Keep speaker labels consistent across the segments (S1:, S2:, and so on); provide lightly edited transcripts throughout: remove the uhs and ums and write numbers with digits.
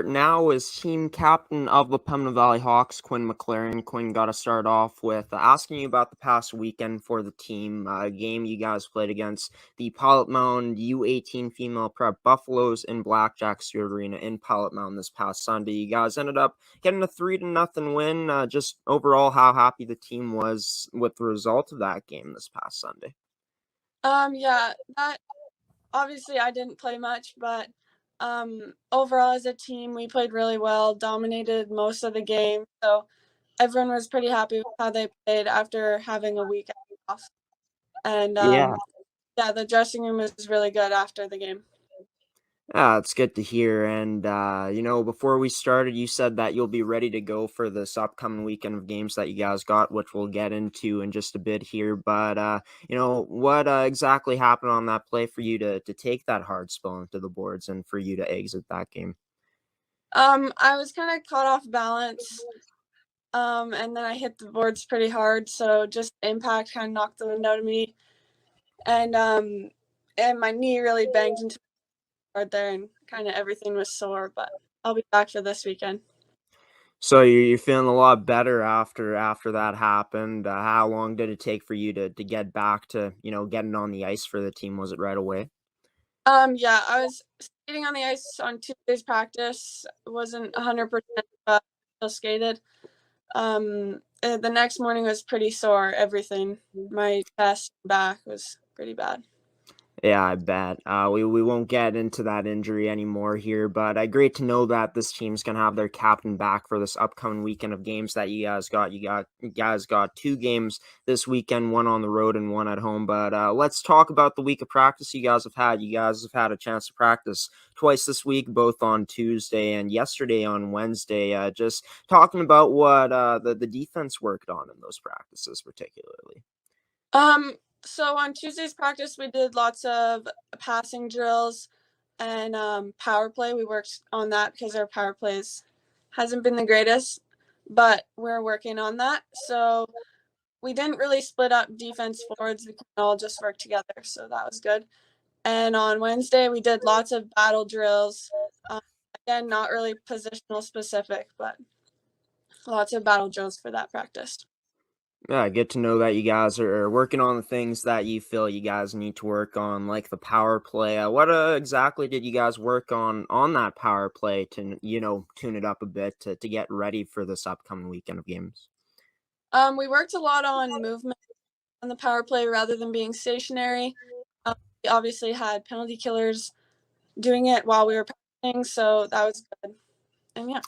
S1: court now is team captain of the Pembina Valley Hawks, Quinn McLaren. Quinn, got to start off with asking you about the past weekend for the team. Game you guys played against the Pilot Mound U18 Female Prep Buffaloes in Blackjack Stewart Arena in Pilot Mound this past Sunday. You guys ended up getting a 3-0 win. Just overall, how happy the team was with the result of that game this past Sunday.
S2: Yeah, that obviously I didn't play much, but overall as a team, we played really well, dominated most of the game. So everyone was pretty happy with how they played after having a week off. And yeah, the dressing room was really good after the game.
S1: It's good to hear. And, before we started, you said that you'll be ready to go for this upcoming weekend of games that you guys got, which we'll get into in just a bit here. But, what exactly happened on that play for you to take that hard spell into the boards and for you to exit that game?
S2: I was kind of caught off balance, and then I hit the boards pretty hard. So just impact kind of knocked the wind out of me. And my knee really banged into hard there, and kind of everything was sore, but I'll be back for this weekend.
S1: So you're feeling a lot better after that happened. How long did it take for you to get back to, getting on the ice for the team? Was it right away?
S2: Yeah, I was skating on the ice on Tuesday's practice. It wasn't 100%, but still skated. The next morning was pretty sore, everything. My chest and back was pretty bad.
S1: Yeah, I bet. We won't get into that injury anymore here, but great to know that this team's gonna have their captain back for this upcoming weekend of games that you guys got. You guys got 2 games this weekend, one on the road and one at home. But let's talk about the week of practice you guys have had. You guys have had a chance to practice twice this week, both on Tuesday and yesterday on Wednesday. Just talking about what the defense worked on in those practices, particularly.
S2: So on Tuesday's practice, we did lots of passing drills and power play. We worked on that because our power plays hasn't been the greatest, but we're working on that. So we didn't really split up defense forwards. We all just worked together. So that was good. And on Wednesday, we did lots of battle drills. Again, not really positional specific, but lots of battle drills for that practice.
S1: Yeah, get to know that you guys are working on the things that you feel you guys need to work on, like the power play. What exactly did you guys work on that power play to, tune it up a bit to get ready for this upcoming weekend of games?
S2: We worked a lot on movement on the power play rather than being stationary. We obviously had penalty killers doing it while we were passing, so that was good. And yeah.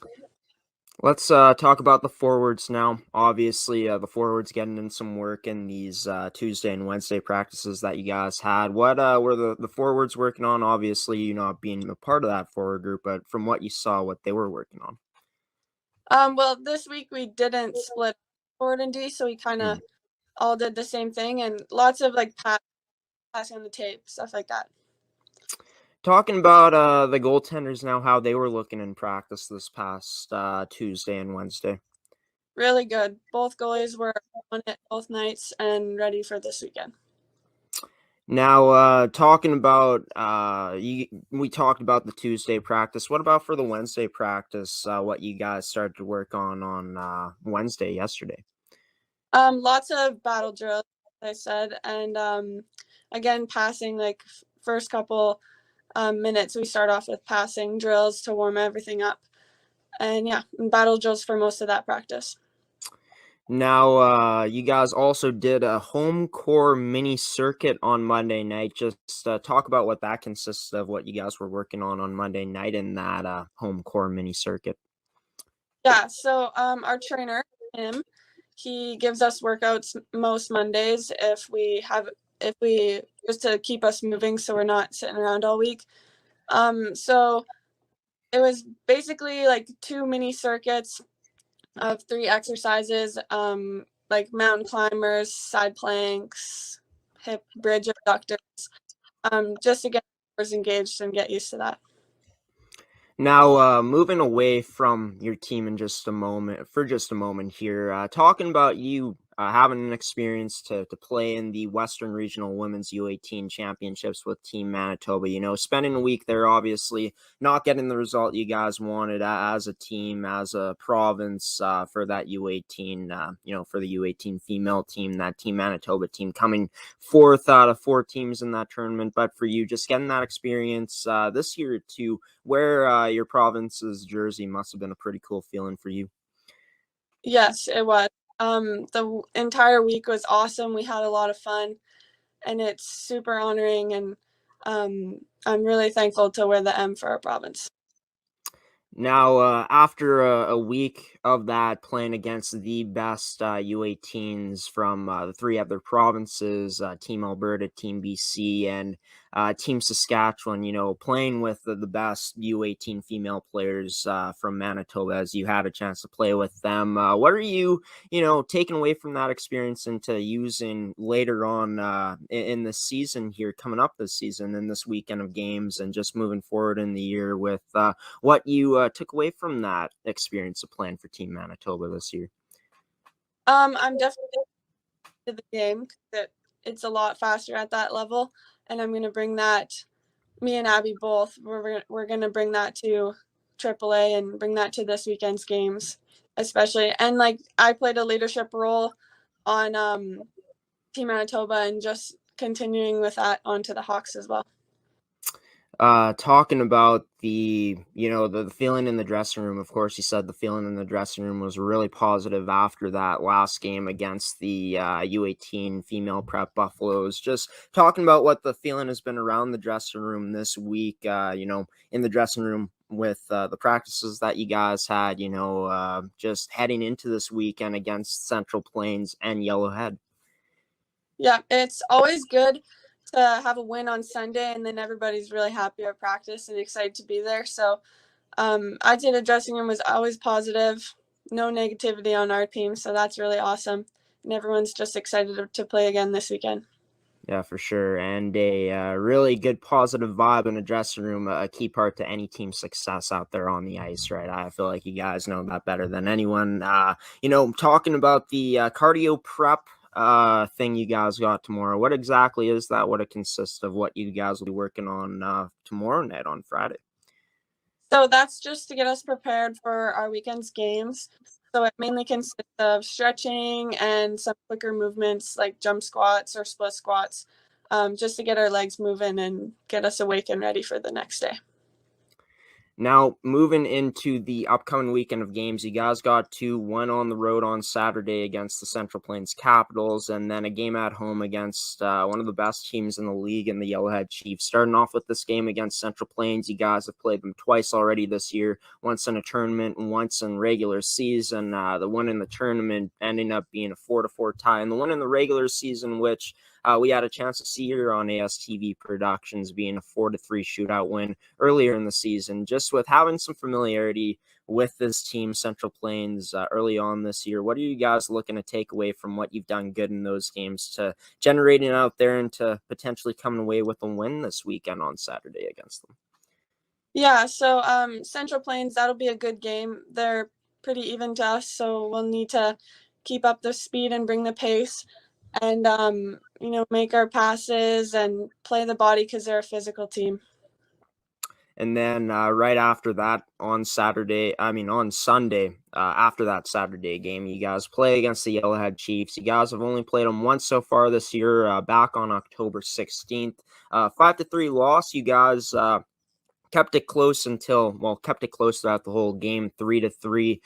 S1: Let's talk about the forwards now. Obviously, the forwards getting in some work in these Tuesday and Wednesday practices that you guys had. What were the forwards working on? Obviously, you not being a part of that forward group, but from what you saw, what they were working on.
S2: Well, this week we didn't split forward and D, so we kind of all did the same thing, and lots of like passing on the tape, stuff like that.
S1: Talking about the goaltenders now, how they were looking in practice this past Tuesday and Wednesday.
S2: Really good. Both goalies were on it both nights and ready for this weekend.
S1: Now, talking about we talked about the Tuesday practice. What about for the Wednesday practice? What you guys started to work on Wednesday yesterday?
S2: Lots of battle drills, like I said, and again, passing like first couple minutes. We start off with passing drills to warm everything up, and yeah, battle drills for most of that practice.
S1: Now, you guys also did a home core mini circuit on Monday night. Just talk about what that consists of, what you guys were working on Monday night in that home core mini circuit.
S2: Yeah, so our trainer, he gives us workouts most Mondays if we just to keep us moving so we're not sitting around all week. So it was basically like 2 mini circuits of 3 exercises, like mountain climbers, side planks, hip bridge abductors, just to get us engaged and get used to that.
S1: Now, moving away from your team in just a moment, here, talking about you having an experience to play in the Western Regional Women's U18 Championships with Team Manitoba. Spending a week there, obviously not getting the result you guys wanted as a team, as a province for that U18, for the U18 female team, that Team Manitoba team coming fourth out of four teams in that tournament. But for you, just getting that experience this year to wear your province's jersey must have been a pretty cool feeling for you.
S2: Yes, it was. The entire week was awesome. We had a lot of fun, and it's super honoring, and I'm really thankful to wear the M for our province.
S1: Now, after a week of that, playing against the best U18s from the three other provinces, Team Alberta, Team BC, and Team Saskatchewan, playing with the best U18 female players from Manitoba, as you had a chance to play with them. What are you, taking away from that experience into using later on in the season here, coming up this season, in this weekend of games, and just moving forward in the year with what you took away from that experience of playing for Team Manitoba this year?
S2: I'm definitely to the game that it's a lot faster at that level, and I'm going to bring that. Me and Abby both. We're going to bring that to AAA and bring that to this weekend's games, especially. And like I played a leadership role on Team Manitoba, and just continuing with that onto the Hawks as well.
S1: Talking about the feeling in the dressing room. Of course, you said the feeling in the dressing room was really positive after that last game against the U18 female prep Buffaloes. Just talking about what the feeling has been around the dressing room this week, in the dressing room with the practices that you guys had, just heading into this weekend against Central Plains and Yellowhead.
S2: Yeah, it's always good to have a win on Sunday, and then everybody's really happy at practice and excited to be there. So I'd say the dressing room was always positive, no negativity on our team. So that's really awesome. And everyone's just excited to play again this weekend.
S1: Yeah, for sure. And a really good positive vibe in the dressing room, a key part to any team's success out there on the ice, right? I feel like you guys know that better than anyone. Talking about the cardio prep thing you guys got tomorrow, what exactly is that? What it consists of, what you guys will be working on tomorrow night on Friday?
S2: So that's just to get us prepared for our weekend's games. So it mainly consists of stretching and some quicker movements like jump squats or split squats, just to get our legs moving and get us awake and ready for the next day.
S1: Now, moving into the upcoming weekend of games, you guys got one on the road on Saturday against the Central Plains Capitals, and then a game at home against one of the best teams in the league in the Yellowhead Chiefs. Starting off with this game against Central Plains, you guys have played them twice already this year, once in a tournament and once in regular season. The one in the tournament ending up being a 4-4 tie, and the one in the regular season, which we had a chance to see here on ASTV Productions, being a 4-3 shootout win earlier in the season. Just with having some familiarity with this team, Central Plains, early on this year, what are you guys looking to take away from what you've done good in those games to generating out there and to potentially coming away with a win this weekend on Saturday against them?
S2: Yeah, so Central Plains, that'll be a good game. They're pretty even to us, so we'll need to keep up the speed and bring the pace, and make our passes and play the body because they're a physical team.
S1: And then right after that on Sunday, after that Saturday game, you guys play against the Yellowhead Chiefs. You guys have only played them once so far this year, back on October 16th. 5-3 loss. You guys kept it close throughout the whole game, 3-3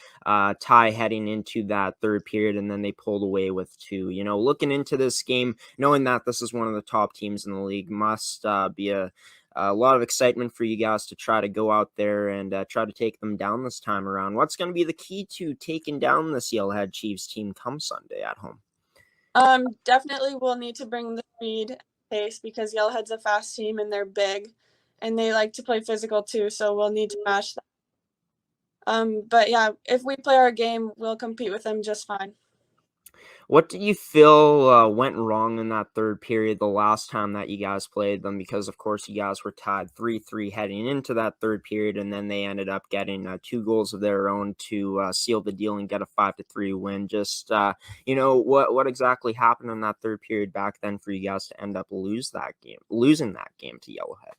S1: tie heading into that third period, and then they pulled away with two. Looking into this game, knowing that this is one of the top teams in the league, must be a lot of excitement for you guys to try to go out there and try to take them down this time around. What's going to be the key to taking down this Yellowhead Chiefs team come Sunday at home?
S2: Definitely we'll need to bring the speed and pace because Yellowhead's a fast team and they're big and they like to play physical too, so we'll need to match that. But yeah, if we play our game, we'll compete with them just fine.
S1: What do you feel went wrong in that third period the last time that you guys played them? Because, of course, you guys were tied 3-3 heading into that third period, and then they ended up getting 2 goals of their own to seal the deal and get a 5-3 win. Just, what exactly happened in that third period back then for you guys to end up losing that game to Yellowhead?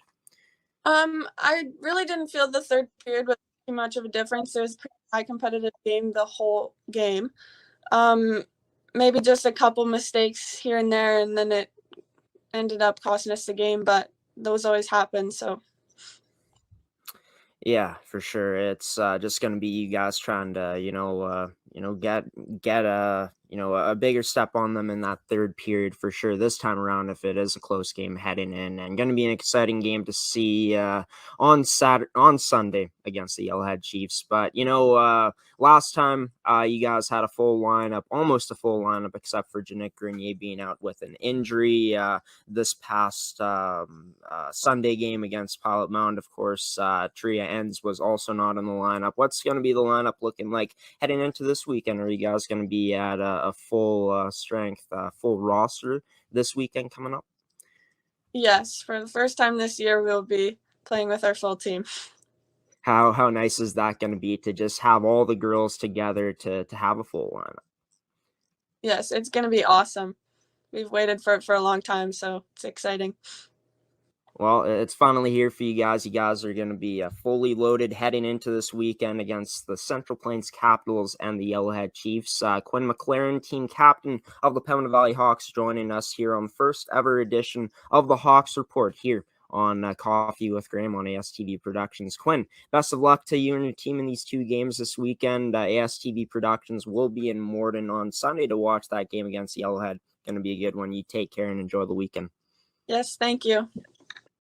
S2: I really didn't feel the third period was too much of a difference. It was a pretty high competitive game the whole game. Um, Maybe just a couple mistakes here and there, and then it ended up costing us the game, but those always happen. So,
S1: Yeah, for sure. It's just going to be you guys trying to, get a bigger step on them in that third period for sure. This time around, if it is a close game heading in, and going to be an exciting game to see on Sunday against the Yellowhead Chiefs. But last time you guys had a full lineup, almost a full lineup, except for Janik Grenier being out with an injury. This past Sunday game against Pilot Mound, of course, Tria Ends was also not in the lineup. What's going to be the lineup looking like heading into this weekend? Are you guys going to be at a full strength, full roster this weekend coming up?
S2: yes, for the first time this year, we'll be playing with our full team.
S1: How nice is that going to be to just have all the girls together to have a full lineup?
S2: Yes, it's going to be awesome. We've waited for it for a long time, so it's exciting.
S1: Well, it's finally here for you guys. You guys are going to be fully loaded heading into this weekend against the Central Plains Capitals and the Yellowhead Chiefs. Quinn McLaren, team captain of the Pembina Valley Hawks, joining us here on the first ever edition of the Hawks Report here on Coffee with Graham on ASTV Productions. Quinn, best of luck to you and your team in these 2 games this weekend. ASTV Productions will be in Morden on Sunday to watch that game against Yellowhead. Going to be a good one. You take care and enjoy the weekend.
S2: Yes, thank you.